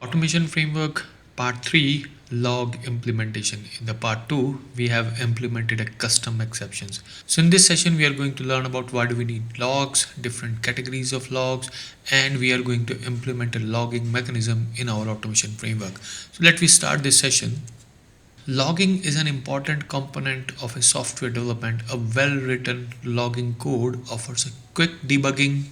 Automation framework part 3, log implementation. In the part 2 we have implemented a custom exceptions. So in this session we are going to learn about why do we need logs, different categories of logs, and we are going to implement a logging mechanism in our automation framework. So let me start this session. Logging is an important component of a software development. A well-written logging code offers a quick debugging,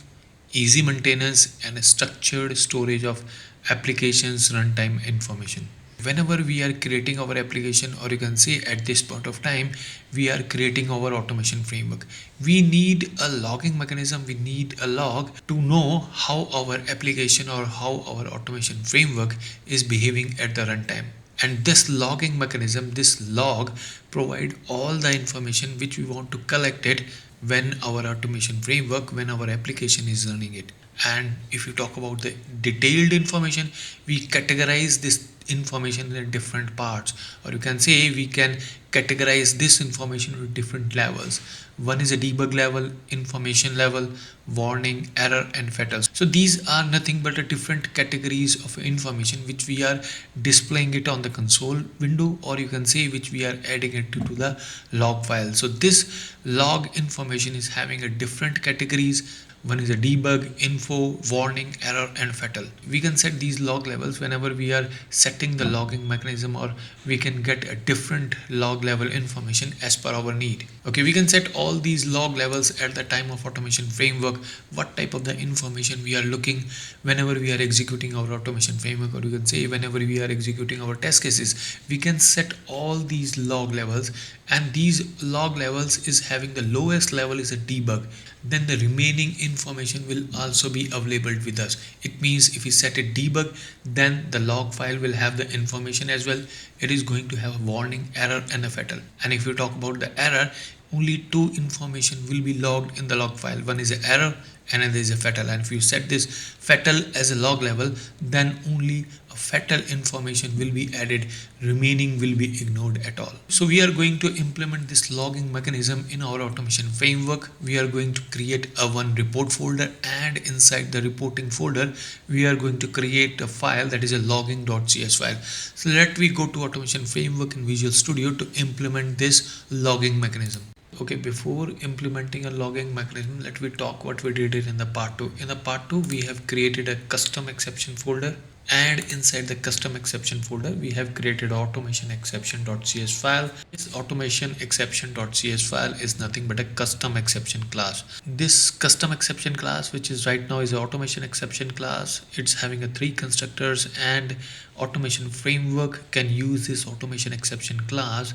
easy maintenance, and a structured storage of applications runtime information. Whenever we are creating our application, or you can say at this point of time, we are creating our automation framework, we need a logging mechanism, we need a log to know how our application or how our automation framework is behaving at the runtime. And this logging mechanism, this log, provide all the information which we want to collect it when our automation framework, when our application is running it. And if you talk about the detailed information, we categorize this information in different parts, or you can say we can categorize this information with different levels. One is a debug level, information level, warning, error, and fatal. So these are nothing but a different categories of information which we are displaying it on the console window, or you can say which we are adding it to the log file. So this log information is having a different categories. One is a debug, info, warning, error, and fatal. We can set these log levels whenever we are setting the logging mechanism, or we can get a different log level information as per our need. Okay, we can set all these log levels at the time of automation framework, what type of the information we are looking whenever we are executing our automation framework, or you can say whenever we are executing our test cases. We can set all these log levels, and these log levels is having the lowest level is a debug. Then the remaining information will also be available with us. It means if we set a debug, then the log file will have the information as well. It is going to have a warning, error, and a fatal. And if you talk about the error, only two information will be logged in the log file. One is an error and another is a fatal. And if you set this fatal as a log level, then only a fatal information will be added, remaining will be ignored at all. So we are going to implement this logging mechanism in our automation framework. We are going to create a one report folder, and inside the reporting folder we are going to create a file that is a logging.cs file. So let me go to automation framework in Visual Studio to implement this logging mechanism. Okay, before implementing a logging mechanism, let me talk what we did in the part 2. In the part 2 we have created a custom exception folder, and inside the custom exception folder we have created automation exception.cs file. This automation exception.cs file is nothing but a custom exception class. This custom exception class, which is right now is an automation exception class, it's having a 3 constructors, and automation framework can use this automation exception class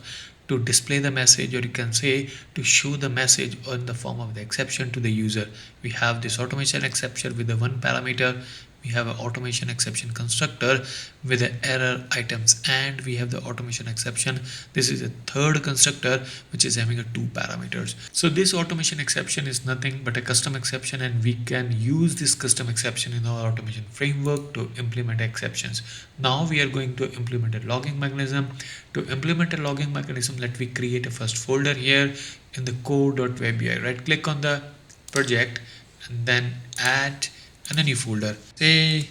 to display the message, or you can say to show the message in the form of the exception to the user. We have this automation exception with the one parameter. We have an automation exception constructor with the error items, and we have the automation exception. This is a third constructor which is having a 2 parameters. So this automation exception is nothing but a custom exception, and we can use this custom exception in our automation framework to implement exceptions. Now we are going to implement a logging mechanism. To implement a logging mechanism, let me create a first folder here in the core.webui. Right click on the project and then add a new folder, say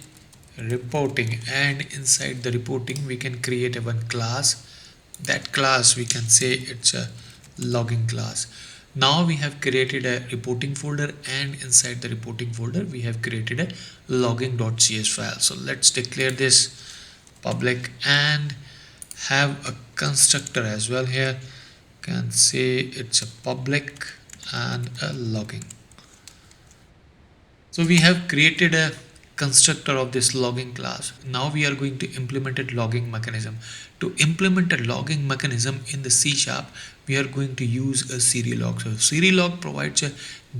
reporting, and inside the reporting we can create a one class. That class we can say it's a logging class. Now we have created a reporting folder, and inside the reporting folder we have created a logging.cs file. So let's declare this public and have a constructor as well here. Can say it's a public and a logging. So we have created a constructor of this logging class. Now we are going to implement a logging mechanism. To implement a logging mechanism in the C#, we are going to use a Serilog. So Serilog provides a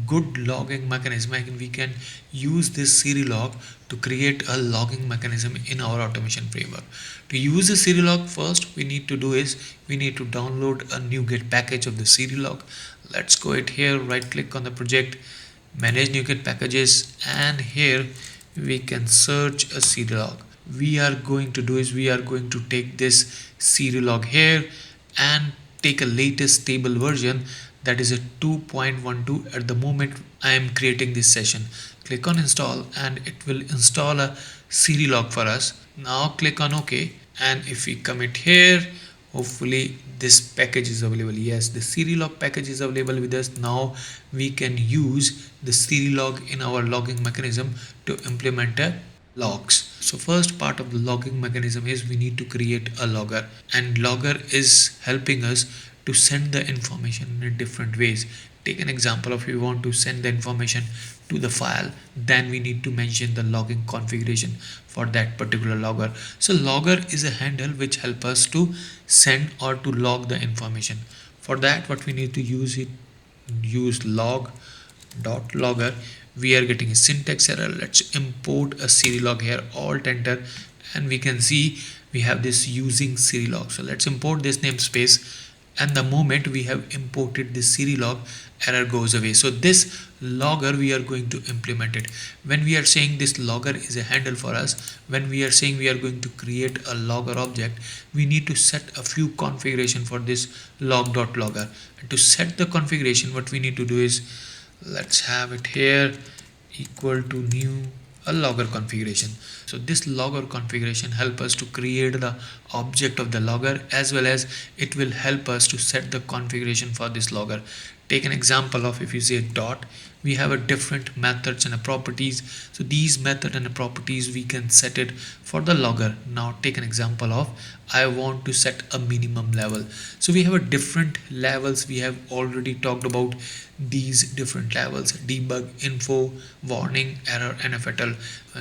good logging mechanism, and we can use this Serilog to create a logging mechanism in our automation framework. To use the Serilog, first we need to do is we need to download a NuGet package of the Serilog. Let's go it here, right click on the project, manage NuGet packages, and here we can search a Serilog. We are going to do is we are going to take this Serilog here and take a latest stable version, that is a 2.12. At the moment I am creating this session. Click on install, and it will install a Serilog for us. Now click on OK, and if we commit here, hopefully this package is available. Yes, the Serilog package is available with us. Now we can use the Serilog in our logging mechanism to implement a logs. So first part of the logging mechanism is we need to create a logger, and logger is helping us to send the information in different ways. Take an example of, if we want to send the information to the file, then we need to mention the logging configuration for that particular logger. So logger is a handle which help us to send or to log the information. For that, what we need to use log dot logger. We are getting a syntax error. Let's import a Serilog here, alt enter, and we can see we have this using Serilog. So let's import this namespace, and the moment we have imported this Serilog, error goes away. So this logger, we are going to implement it. When we are saying this logger is a handle for us, when we are saying we are going to create a logger object, we need to set a few configuration for this log.logger. And to set the configuration, what we need to do is, let's have it here, equal to new a logger configuration. So this logger configuration help us to create the object of the logger, as well as it will help us to set the configuration for this logger. Take an example of, if you say dot, we have a different methods and a properties. So these method and the properties we can set it for the logger. Now take an example of, I want to set a minimum level. So we have a different levels. We have already talked about these different levels: debug, info, warning, error, and FTL.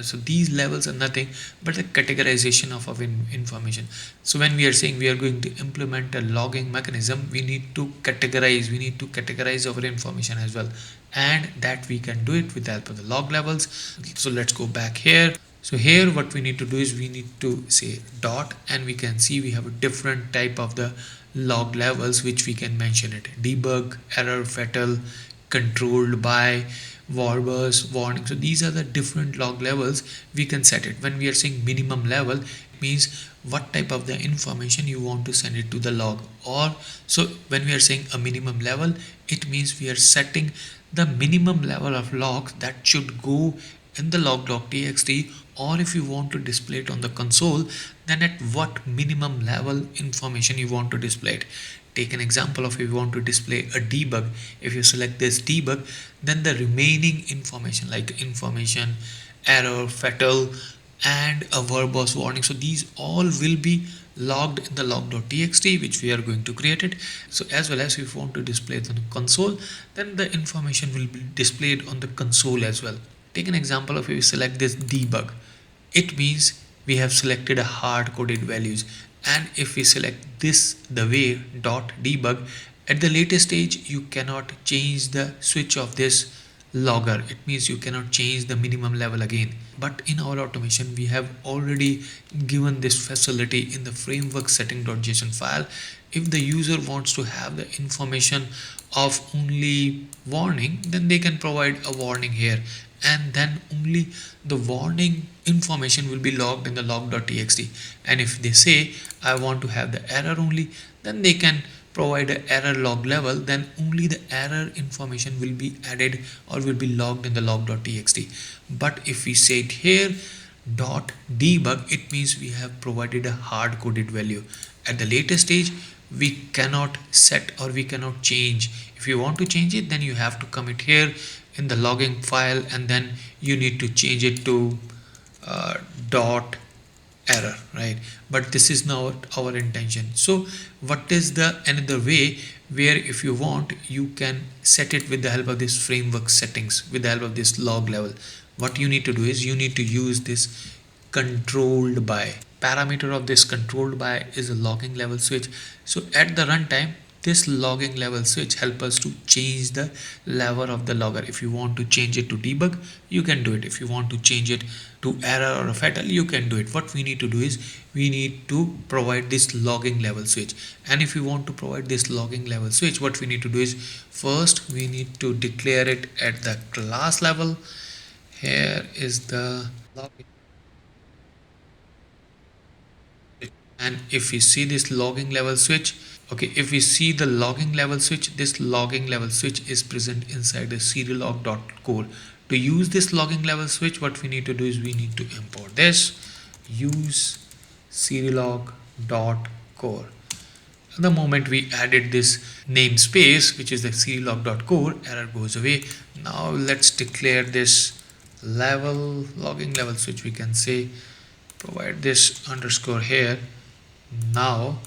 So these levels are nothing but the categorization of our information. So when we are saying we are going to implement a logging mechanism, we need to categorize our information as well, and that we can do it with the help of the log levels. So let's go back here. So here what we need to do is we need to say dot, and we can see we have a different type of the log levels which we can mention it: debug, error, fatal, controlled by, verbose, warning. So these are the different log levels we can set it. When we are saying minimum level, it means what type of the information you want to send it to the log. Or so when we are saying a minimum level, it means we are setting the minimum level of logs that should go in the log.txt, or if you want to display it on the console, then at what minimum level information you want to display it. Take an example of, if you want to display a debug, if you select this debug, then the remaining information like information, error, fatal, and a verbose warning, so these all will be logged in the log.txt which we are going to create it. So as well as if you want to display it on the console, then the information will be displayed on the console as well. Take an example of, if you select this debug, it means we have selected a hard coded values. And if we select this the way dot debug, at the later stage you cannot change the switch of this logger. It means you cannot change the minimum level again. But in our automation we have already given this facility in the framework setting.json file. If the user wants to have the information of only warning, then they can provide a warning here, and then only the warning information will be logged in the log.txt. And if they say I want to have the error only, then they can provide an error log level, then only the error information will be added or will be logged in the log.txt. But if we say it here dot debug, it means we have provided a hard coded value. At the later stage we cannot set or we cannot change. If you want to change it, then you have to commit here in the logging file, and then you need to change it to dot error, right? But this is not our intention. So what is the another way where if you want you can set it with the help of this framework settings, with the help of this log level? What you need to do is you need to use this controlled by parameter of this controlled by is a logging level switch. So at the runtime, this logging level switch help us to change the level of the logger. If you want to change it to debug, you can do it. If you want to change it to error or a fatal, you can do it. What we need to do is we need to provide this logging level switch. And if you want to provide this logging level switch, what we need to do is first we need to declare it at the class level. Here is the logging. And if we see this logging level switch, okay, if we see the logging level switch, this logging level switch is present inside the serialog.core To use this logging level switch, what we need to do is we need to import this use serilog.core. The moment we added this namespace, which is the serilog.core, error goes away. Now let's declare this level logging level switch. We can say provide this underscore here. Now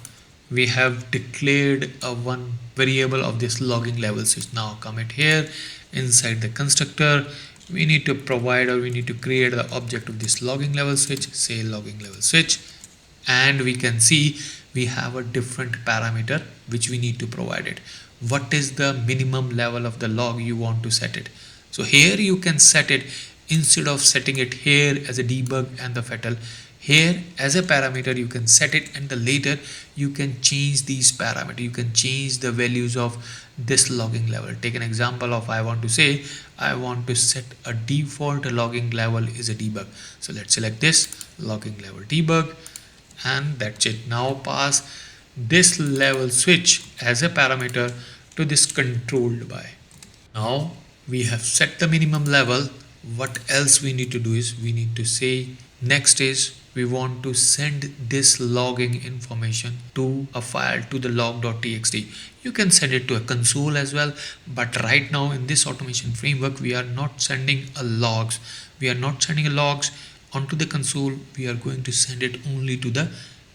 we have declared a one variable of this logging level switch. Now commit here inside the constructor. We need to provide, or we need to create the object of this logging level switch, say logging level switch, and we can see we have a different parameter which we need to provide it. What is the minimum level of the log you want to set it? So here you can set it, instead of setting it here as a debug and the fatal, here as a parameter you can set it, and the later you can change these parameters. You can change the values of this logging level. Take an example of, I want to say I want to set a default logging level is a debug. So let's select this logging level debug, and that's it. Now pass this level switch as a parameter to this controlled by. Now we have set the minimum level. What else we need to do is we need to say next is we want to send this logging information to a file, to the log.txt. You can send it to a console as well, but right now in this automation framework we are not sending a logs. We are not sending a logs onto the console. We are going to send it only to the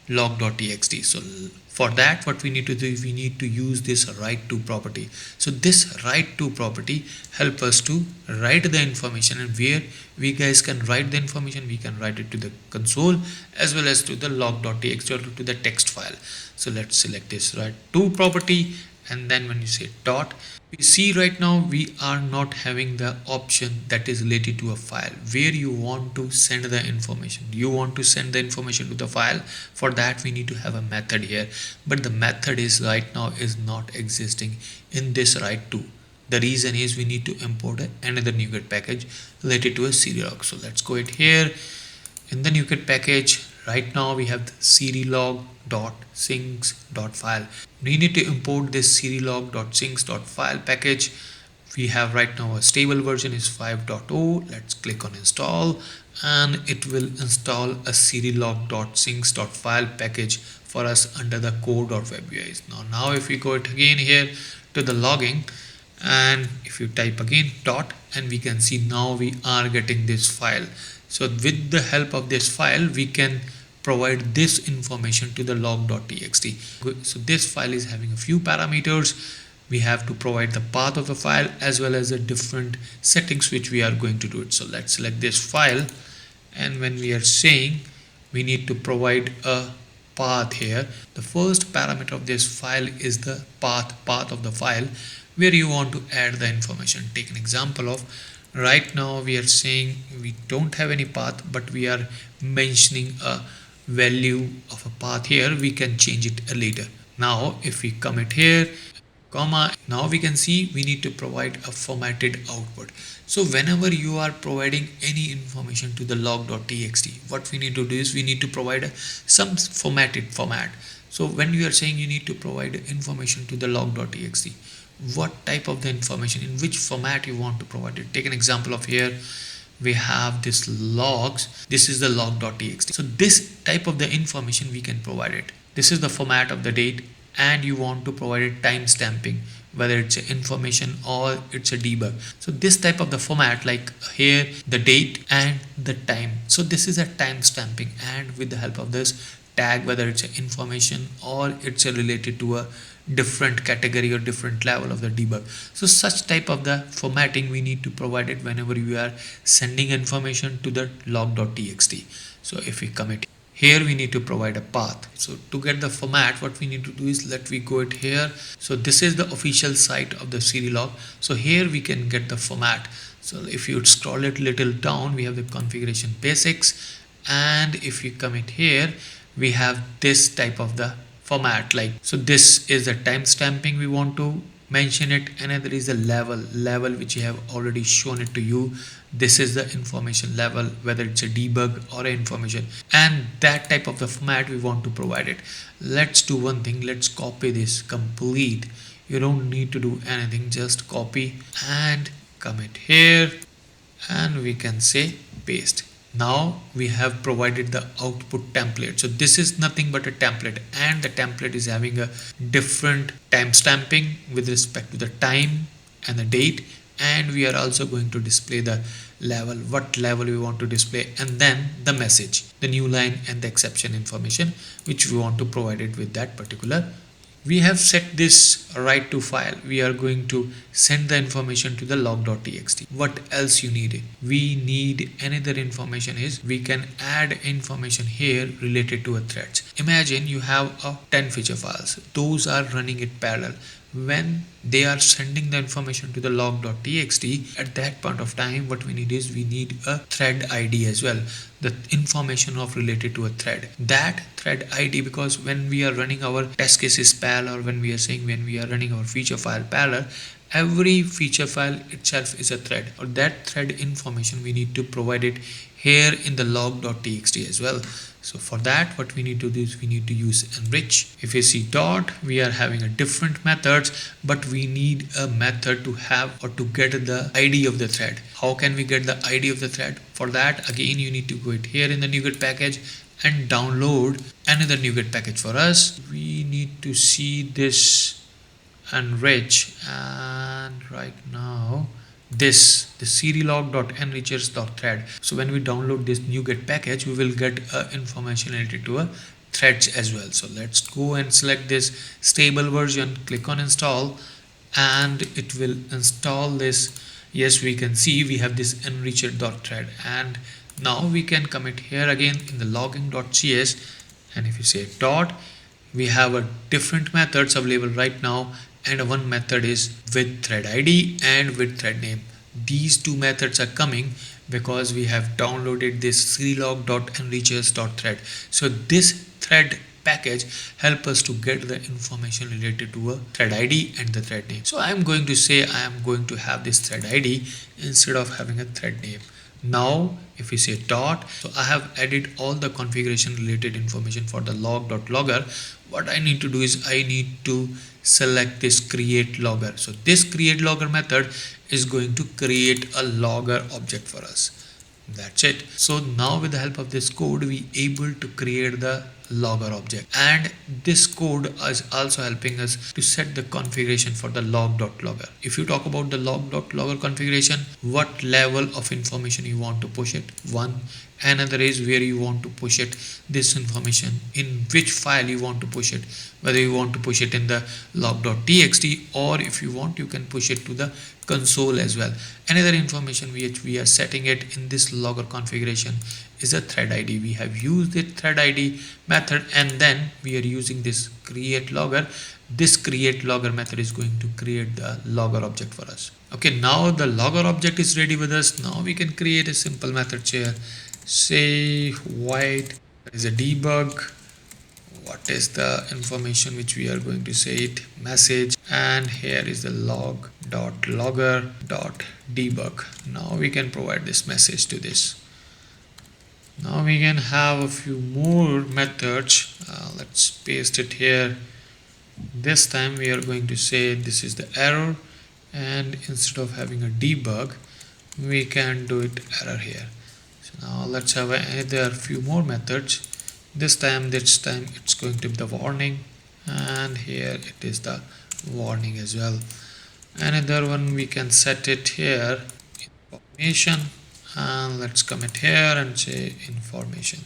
log.txt. So for that, what we need to do is we need to use this write to property. So this write to property help us to write the information, and where we guys can write the information, we can write it to the console as well as to the log.txt or to the text file. So let's select this write to property, and then when you say dot, we see right now we are not having the option that is related to a file where you want to send the information. You want to send the information to the file. For that we need to have a method here, but the method is right now is not existing in this write to. The reason is we need to import another NuGet package related to a Serilog. So let's go it here in the NuGet package. Right now we have the serilog.sinks.file. We need to import this serilog.sinks.file package. We have right now a stable version is 5.0. Let's click on install, and it will install a serilog.sinks.file package for us under the core.webUIs. Now if we go it again here to the logging, and if you type again dot, and we can see now we are getting this file. So with the help of this file we can provide this information to the log.txt. So this file is having a few parameters. We have to provide the path of the file as well as the different settings which we are going to do it. So let's select this file, and when we are saying we need to provide a path here, the first parameter of this file is the path of the file where you want to add the information. Take an example of, right now we are saying we don't have any path, but we are mentioning a value of a path here. We can change it later. Now if we commit here comma, now we can see we need to provide a formatted output. So whenever you are providing any information to the log.txt, what we need to do is we need to provide some formatted format. So when you are saying you need to provide information to the log.txt, what type of the information, in which format you want to provide it. Take an example of here we have this logs. This is the log.txt. So this type of the information we can provide it. This is the format of the date, and you want to provide it time stamping, whether it's a information or it's a debug. So this type of the format, like here the date and the time. So this is a time stamping, and with the help of this tag, whether it's a information or it's a related to a different category or different level of the debug. So such type of the formatting we need to provide it whenever you are sending information to the log.txt. So if we commit here, we need to provide a path. So to get the format, what we need to do is let we go it here. So this is the official site of the Serilog. So here we can get the format. So if you scroll it little down, we have the configuration basics, and if you commit here, we have this type of the format. Like, so this is the time stamping we want to mention it, and there is a level which you have already shown it to you. This is the information level, whether it's a debug or a information, and that type of the format we want to provide it. Let's do one thing. Let's copy this complete. You don't need to do anything, just copy and commit here, and we can say paste. Now we have provided the output template. So this is nothing but a template, and the template is having a different time stamping with respect to the time and the date, and we are also going to display the level, what level we want to display, and then the message, the new line and the exception information which we want to provide it with that particular. We have set this write to file. We are going to send the information to the log.txt. What else you need? We need another information is we can add information here related to a threads. Imagine you have a 10 feature files. Those are running it parallel. When they are sending the information to the log.txt, at that point of time what we need is we need a thread ID as well, the information of related to a thread, that thread ID, because when we are running our test cases parallel, or when we are saying when we are running our feature file parallel, every feature file itself is a thread, or that thread information we need to provide it here in the log.txt as well. So for that what we need to do is we need to use enrich. If you see dot, we are having a different methods, but we need a method to have or to get the ID of the thread. How can we get the ID of the thread? For that again you need to go it here in the NuGet package and download another NuGet package. For us we need to see this enrich, and right now this the serilog.enrichers.thread. So when we download this NuGet package, we will get information related to a threads as well. So let's go and select this stable version, click on install, and it will install this. Yes, we can see we have this enricher.thread, and now we can commit here again in the logging.cs, and if you say dot, we have a different methods available right now, and one method is with thread ID and with thread name. These two methods are coming because we have downloaded this serilog.enrichers.thread. So this thread package help us to get the information related to a thread ID and the thread name. So I am going to say I am going to have this thread ID instead of having a thread name. Now if we say dot, so I have added all the configuration related information for the log.logger. What I need to do is I need to select this create logger. So this create logger method is going to create a logger object for us. That's it. So now with the help of this code we able to create the logger object, and this code is also helping us to set the configuration for the log.logger. If you talk about the log.logger configuration, what level of information you want to push it, one. Another is where you want to push it, this information, in which file you want to push it, whether you want to push it in the log.txt, or if you want you can push it to the console as well. Another information which we are setting it in this logger configuration is a thread ID. We have used the thread ID method, and then we are using this create logger. This create logger method is going to create the logger object for us. Okay, now the logger object is ready with us. Now we can create a simple method here. Say void is a debug. What is the information which we are going to say it, message, and here is the log.logger.debug. Now we can provide this message to this. Now we can have a few more methods. Let's paste it here. This time we are going to say this is the error, and instead of having a debug we can do it error here. So now let's have a few more methods. This time it's going to be the warning, and here it is the warning as well. Another one we can set it here, information, and let's commit here and say information.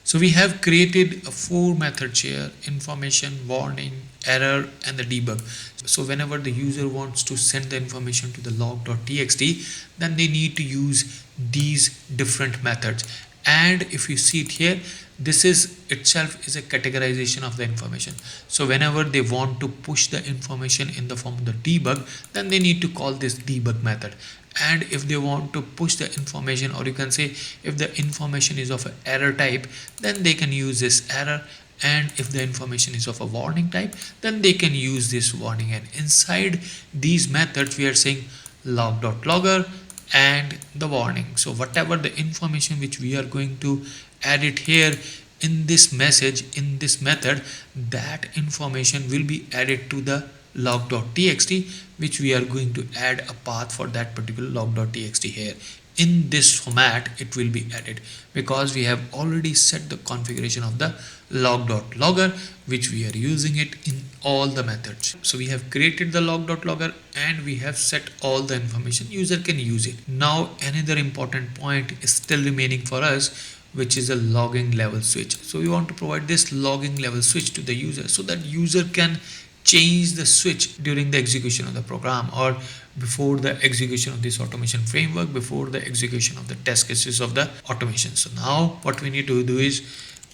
So we have created a 4 methods here: information, warning, error, and the debug. So whenever the user wants to send the information to the log.txt, then they need to use these different methods. And if you see it here, this is itself is a categorization of the information. So whenever they want to push the information in the form of the debug, then they need to call this debug method. And if they want to push the information, or you can say if the information is of an error type, then they can use this error. And if the information is of a warning type, then they can use this warning. And inside these methods we are saying log.logger and the warning. So whatever the information which we are going to add it here in this message, in this method, that information will be added to the log.txt, which we are going to add a path for that particular log.txt here in this format it will be added, because we have already set the configuration of the log.logger, which we are using it in all the methods. So we have created the log.logger and we have set all the information, user can use it. Now another important point is still remaining for us, which is a logging level switch. So we want to provide this logging level switch to the user so that user can change the switch during the execution of the program, or before the execution of this automation framework, before the execution of the test cases of the automation. So now what we need to do is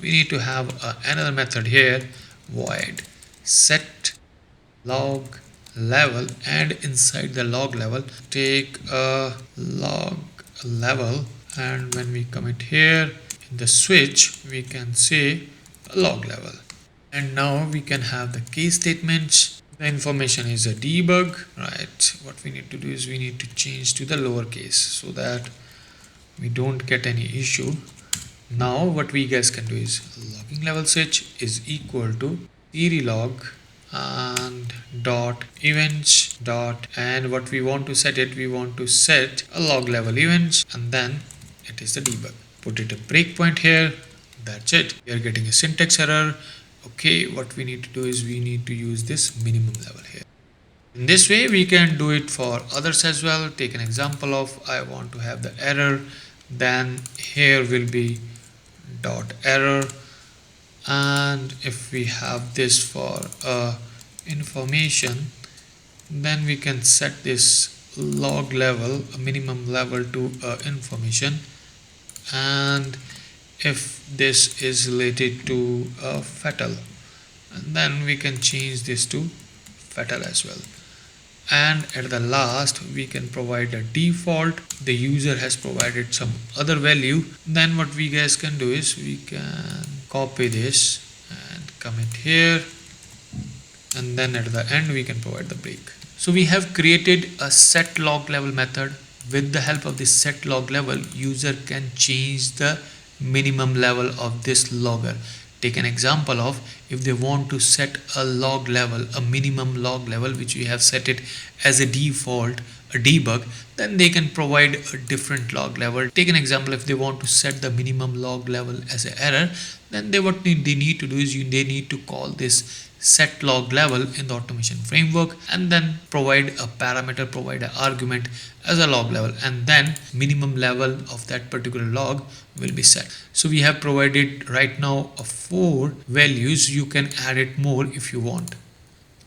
we need to have another method here, void set log level, and inside the log level take a log level, and when we commit here in the switch we can say log level. And now we can have the case statements. The information is a debug, right? What we need to do is we need to change to the lowercase so that we don't get any issue. Now what we guys can do is logging level switch is equal to serilog and dot events dot, and what we want to set it, we want to set a log level events, and then it is the debug. Put it a breakpoint here. That's it. We are getting a syntax error. Okay, what we need to do is we need to use this minimum level here. In this way we can do it for others as well. Take an example of I want to have the error, then here will be dot error, and if we have this for information, then we can set this log level, a minimum level, to information, and if this is related to fatal, and then we can change this to fatal as well. And at the last we can provide a default. The user has provided some other value. Then what we guys can do is we can copy this and come it here, and then at the end we can provide the break. So we have created a set log level method. With the help of this set log level, user can change the minimum level of this logger. Take an example of if they want to set a log level, a minimum log level, which we have set it as a default, a debug, then they can provide a different log level. Take an example, if they want to set the minimum log level as an error, then they need to do is they need to call this set log level in the automation framework, and then provide a parameter, provide an argument as a log level, and then minimum level of that particular log will be set. So we have provided right now 4 values. You can add it more if you want.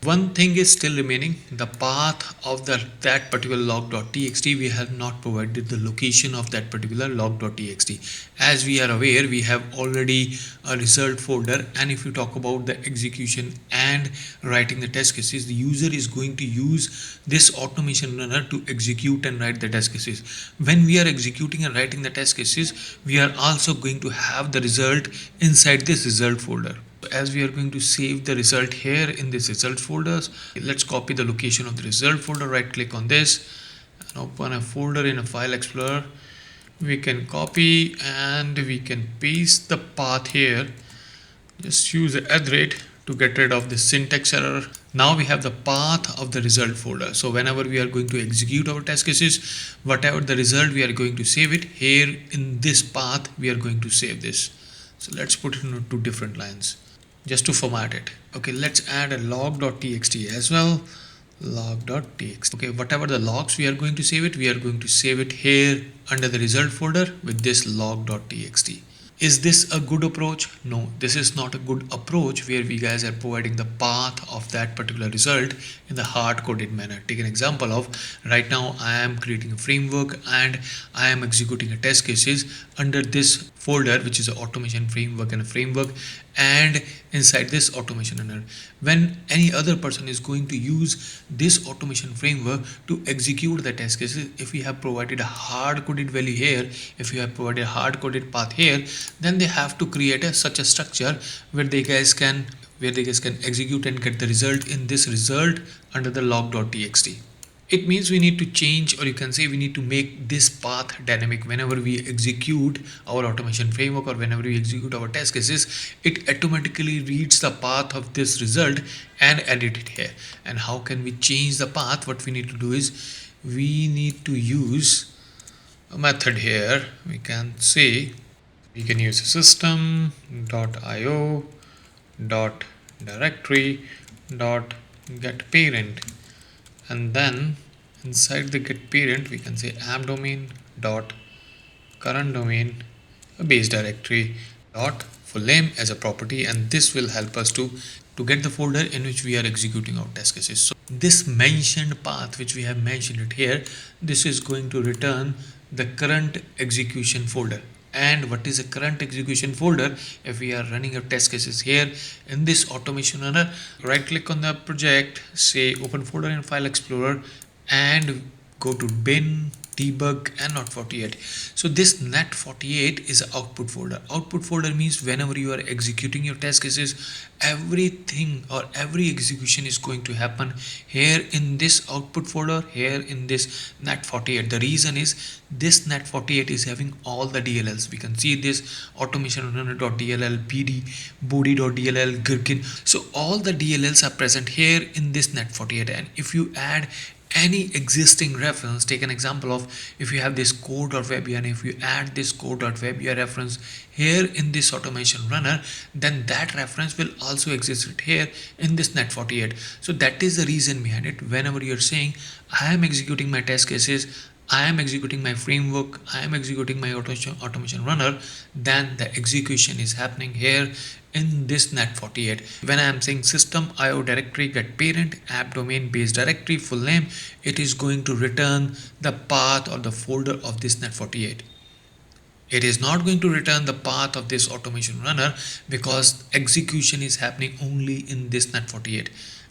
One thing is still remaining, the path of that particular log.txt. We have not provided the location of that particular log.txt. As we are aware, we have already a result folder, and if you talk about the execution and writing the test cases, the user is going to use this automation runner to execute and write the test cases. When we are executing and writing the test cases, we are also going to have the result inside this result folder. As we are going to save the result here in this result folders, let's copy the location of the result folder. Right click on this and open a folder in a file explorer. We can copy and we can paste the path here. Just use the @ to get rid of the syntax error. Now we have the path of the result folder. So whenever we are going to execute our test cases, whatever the result, we are going to save it here in this path. We are going to save this. So let's put it into 2 different lines just to format it. Okay, let's add a log.txt as well. Log.txt. Okay, whatever the logs we are going to save it, we are going to save it here under the result folder with this log.txt. Is this a good approach? No, this is not a good approach where we guys are providing the path of that particular result in the hard-coded manner. Take an example of right now I am creating a framework and I am executing a test cases under this folder, which is an automation framework and a framework, and inside this automation runner. When any other person is going to use this automation framework to execute the test cases, if we have provided a hard-coded value here, if we have provided a hard-coded path here, then they have to create such a structure where they guys can execute and get the result in this result under the log.txt. It means we need to change, or you can say we need to make this path dynamic. Whenever we execute our automation framework or whenever we execute our test cases, it automatically reads the path of this result and edit it here. And how can we change the path? What we need to do is we need to use a method here. We can see we can use system.io dot directory dot get parent, and then inside the get parent we can say app domain dot current domain base directory dot full name as a property, and this will help us to get the folder in which we are executing our test cases. So this mentioned path which we have mentioned it here, this is going to return the current execution folder. And what is a current execution folder? If we are running our test cases here in this automation runner, right click on the project, say open folder in file explorer, and go to bin debug and not48. So this net48 is output folder. Output folder means whenever you are executing your test cases, everything or every execution is going to happen here in this output folder, here in this net48. The reason is this net48 is having all the DLLs. We can see this automation runner.dll, bd, body.dll, gherkin. So all the DLLs are present here in this net48, and if you add any existing reference, take an example of if you have this core.webia, and if you add this core.webia reference here in this automation runner, then that reference will also exist here in this net48. So that is the reason behind it. Whenever you're saying I am executing my test cases, I am executing my framework, I am executing my automation runner, then the execution is happening here in this net48. When I am saying system IO directory get parent app domain base directory full name, it is going to return the path or the folder of this net48. It is not going to return the path of this automation runner because execution is happening only in this net48,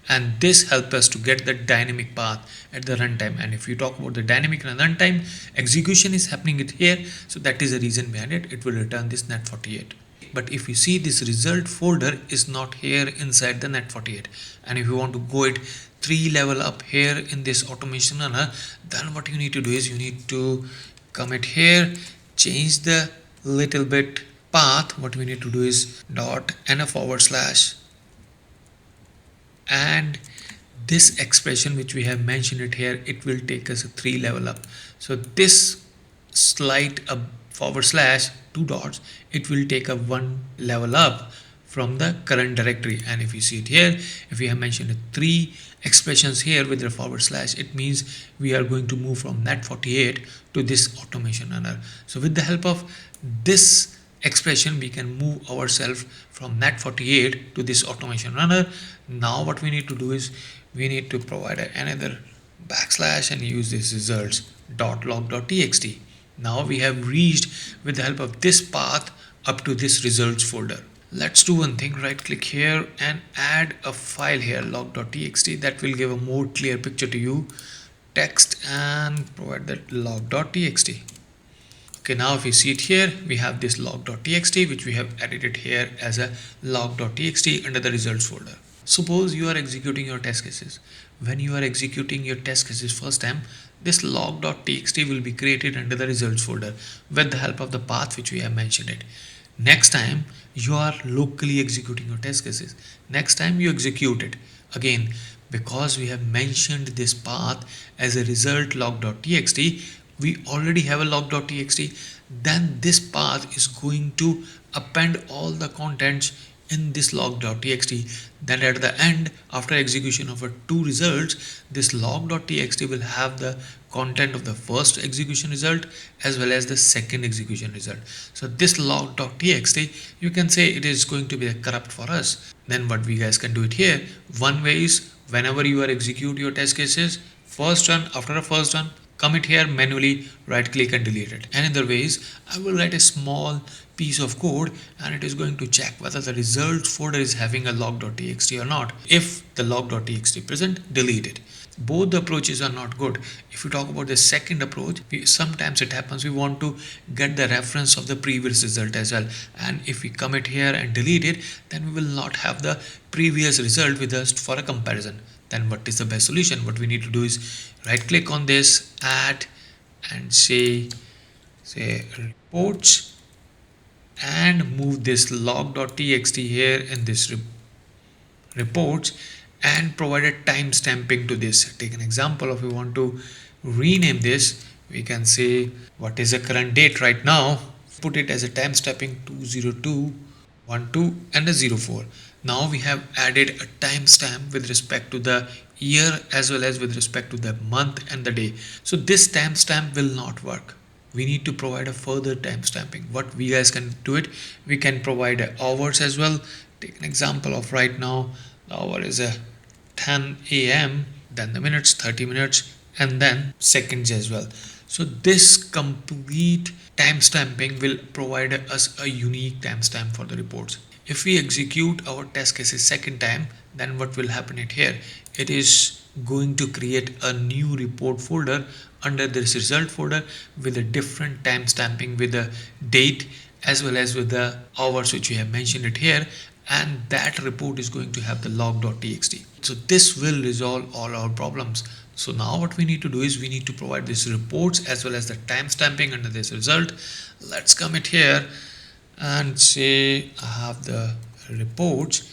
and this helps us to get the dynamic path at the runtime. And if you talk about the dynamic runtime, execution is happening it here, so that is the reason behind it. It will return this net48. But if you see, this result folder is not here inside the net48, and if you want to go it 3 level up here in this automation runner, then what you need to do is you need to come it here, change the little bit path. What we need to do is dot and /, and this expression which we have mentioned it here, it will take us a 3 level up. So this slight / 2 dots, it will take a 1 level up from the current directory. And if you see it here, if we have mentioned 3 expressions here with the /, it means we are going to move from net48 to this automation runner. So with the help of this expression, we can move ourselves from net48 to this automation runner. Now what we need to do is we need to provide another / and use this results.log.txt. Now we have reached with the help of this path up to this results folder. Let's do one thing, right click here and add a file here, log.txt. That will give a more clear picture to you. Text and provide that log.txt. Okay, now if you see it here, we have this log.txt which we have edited here as a log.txt under the results folder. Suppose you are executing your test cases. When you are executing your test cases first time, this log.txt will be created under the results folder with the help of the path which we have mentioned it. Next time you are locally executing your test cases, next time you execute it again, because we have mentioned this path as a result log.txt, we already have a log.txt, then this path is going to append all the contents in this log.txt. Then at the end, after execution of 2 results, this log.txt will have the content of the first execution result as well as the second execution result. So this log.txt, you can say it is going to be a corrupt for us. Then what we guys can do it here, one way is whenever you are execute your test cases, first run, after a first run, commit here manually, right click and delete it. Another way is I will write a small piece of code and it is going to check whether the results folder is having a log.txt or not. If the log.txt present, delete it. Both the approaches are not good. If you talk about the second approach, sometimes it happens we want to get the reference of the previous result as well, and if we commit here and delete it, then we will not have the previous result with us for a comparison. Then what is the best solution? What we need to do is right click on this, add, and say reports, and move this log.txt here in this reports, and provide a timestamping to this. Take an example of we want to rename this We can say what is the current date right now. Put it as a time stamping 20212 and a 04. Now we have added a timestamp with respect to the year as well as with respect to the month and the day. So this timestamp will not work. We need to provide a further timestamping. What we guys can do it, we can provide hours as well. Take an example of right now, the hour is a 10 a.m., then the minutes, 30 minutes, and then seconds as well. So this complete timestamping will provide us a unique timestamp for the reports. If we execute our test cases second time, then what will happen it here? It is going to create a new report folder under this result folder with a different timestamping with the date as well as with the hours which we have mentioned it here, and that report is going to have the log.txt. So this will resolve all our problems. So now what we need to do is we need to provide these reports as well as the timestamping under this result. Let's commit here and say I have the reports,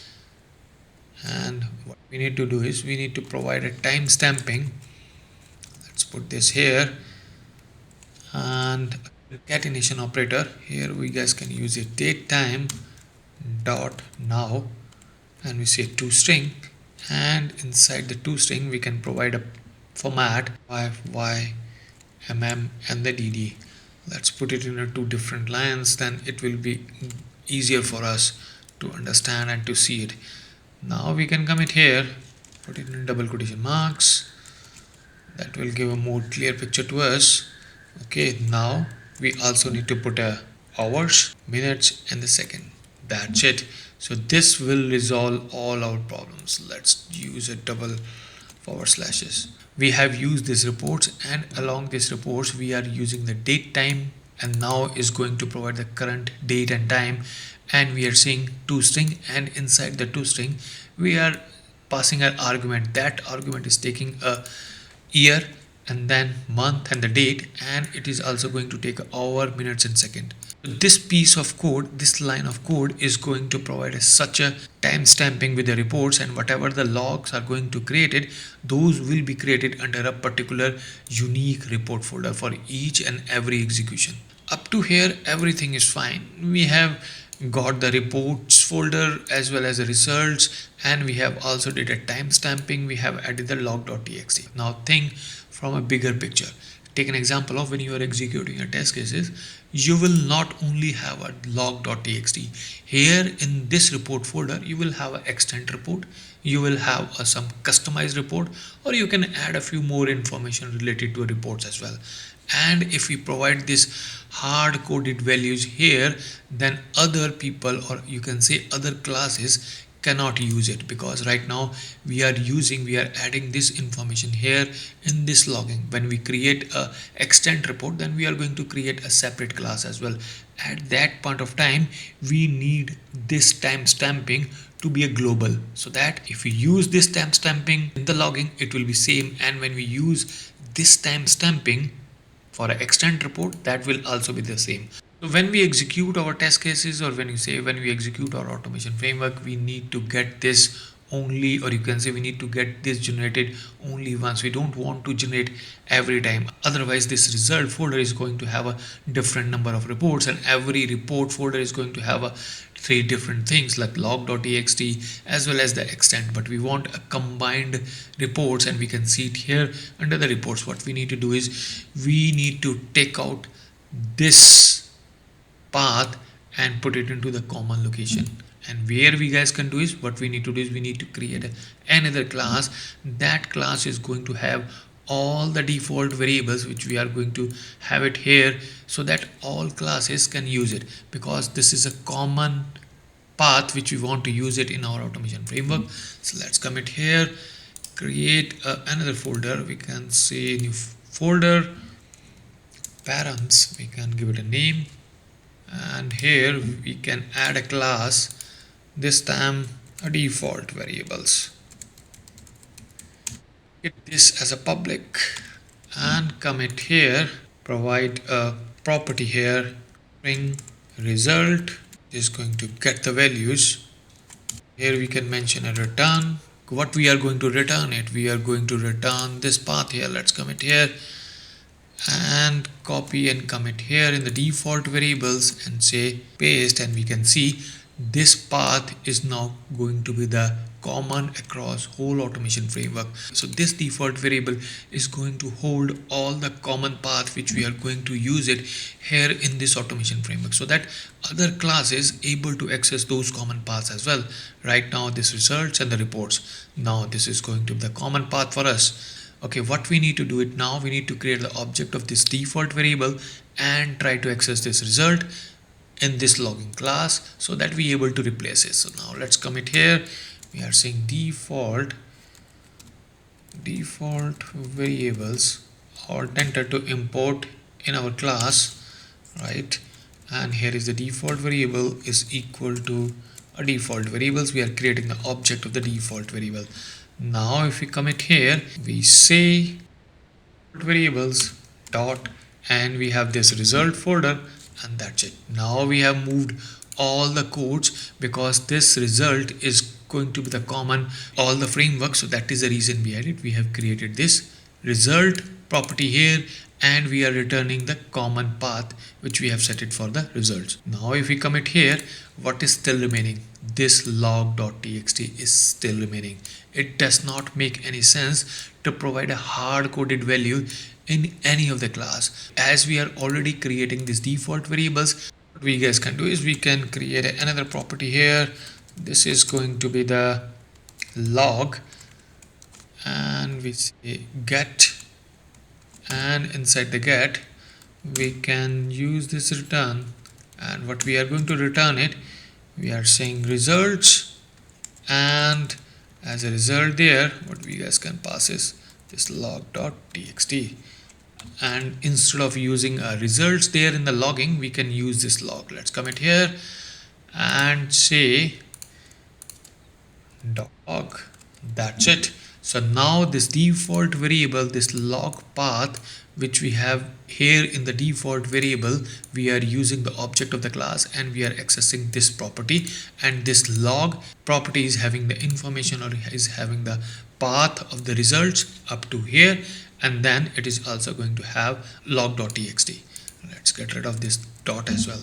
and what we need to do is we need to provide a timestamping. Let's put this here, and concatenation operator here we guys can use a date time dot now, and we say toString, and inside the toString we can provide a format y mm and the dd. Let's put it in two different lines, then it will be easier for us to understand and to see it. Now we can commit here, put it in double quotation marks. That will give a more clear picture to us. Okay, now we also need to put a hours, minutes, and the second. That's it. So this will resolve all our problems. Let's use a double forward slashes. We have used these reports, and along these reports we are using the date time, and now is going to provide the current date and time, and we are saying toString, and inside the toString we are passing an argument. That argument is taking a year and then month and the date, and it is also going to take hour, minutes, and second. This piece of code, this line of code is going to provide such a timestamping with the reports, and whatever the logs are going to create it, those will be created under a particular unique report folder for each and every execution. Up to here everything is fine. We have got the reports folder as well as the results, and we have also did a timestamping. We have added the log.txt. Now think from a bigger picture. Take an example of when you are executing your test cases, you will not only have a log.txt. Here in this report folder, you will have an extent report, you will have some customized report, or you can add a few more information related to reports as well. And if we provide this hard coded values here, then other people, or you can say other classes, cannot use it, because right now we are adding this information here in this logging. When we create a extent report, then we are going to create a separate class as well. At that point of time, we need this timestamping to be a global, so that if we use this timestamping in the logging, it will be same, and when we use this timestamping for an extent report, that will also be the same. So when we execute our test cases, or when we execute our automation framework, we need to get this only, or you can say we need to get this generated only once. We don't want to generate every time, otherwise this result folder is going to have a different number of reports, and every report folder is going to have a three different things like log.txt as well as the extent. But we want a combined reports, and we can see it here under the reports. What we need to do is we need to take out this path and put it into the common location. And where we guys can do is, what we need to do is we need to create another class. That class is going to have all the default variables which we are going to have it here, so that all classes can use it, because this is a common path which we want to use it in our automation framework. So let's commit here, create another folder. We can say new folder params, we can give it a name, and here we can add a class, this time a default variables. Get this as a public and commit here, provide a property here, string result is going to get the values. Here we can mention a return. What we are going to return it, we are going to return this path here. Let's commit here, and copy and commit here in the default variables and say paste, and we can see this path is now going to be the common across whole automation framework. So this default variable is going to hold all the common path which we are going to use it here in this automation framework, so that other classes able to access those common paths as well. Right now this results and the reports, now this is going to be the common path for us. Okay, what we need to do it now, we need to create the object of this default variable and try to access this result in this logging class so that we able to replace it. So now let's commit here. We are saying default variables or enter to import in our class, right? And here is the default variable is equal to a default variables. We are creating the object of the default variable. Now if we commit here, we say variables dot, and we have this result folder, and that's it. Now we have moved all the codes because this result is going to be the common all the framework. So that is the reason behind it. We have created this result property here, and we are returning the common path which we have set it for the results. Now if we commit here, what is still remaining? This log.txt is still remaining. It does not make any sense to provide a hard-coded value in any of the class, as we are already creating these default variables. What we guys can do is we can create another property here. This is going to be the log, and we say get, and inside the get we can use this return, and what we are going to return it, we are saying results, and as a result there what we guys can pass is this log.txt, and instead of using results there in the logging, we can use this log. Let's commit here and say dog. That's it. So now this default variable, this log path which we have here in the default variable, we are using the object of the class and we are accessing this property, and this log property is having the information or is having the path of the results up to here, and then it is also going to have log.txt. Let's get rid of this dot as well.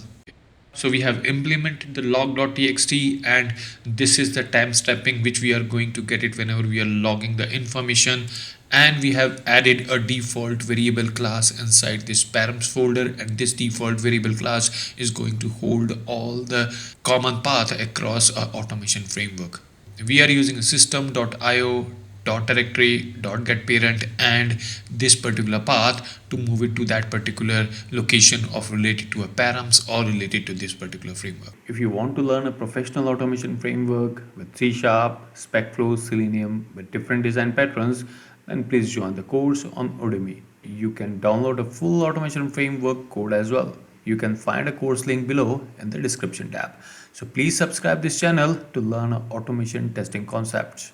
So we have implemented the log.txt, and this is the time stepping which we are going to get it whenever we are logging the information. And we have added a default variable class inside this params folder, and this default variable class is going to hold all the common path across our automation framework. We are using a system.io directory get parent and this particular path to move it to that particular location of related to a params or related to this particular framework. If you want to learn a professional automation framework with C#, SpecFlow, Selenium with different design patterns, then please join the course on Udemy. You can download a full automation framework code as well. You can find a course link below in the description tab. So please subscribe this channel to learn automation testing concepts.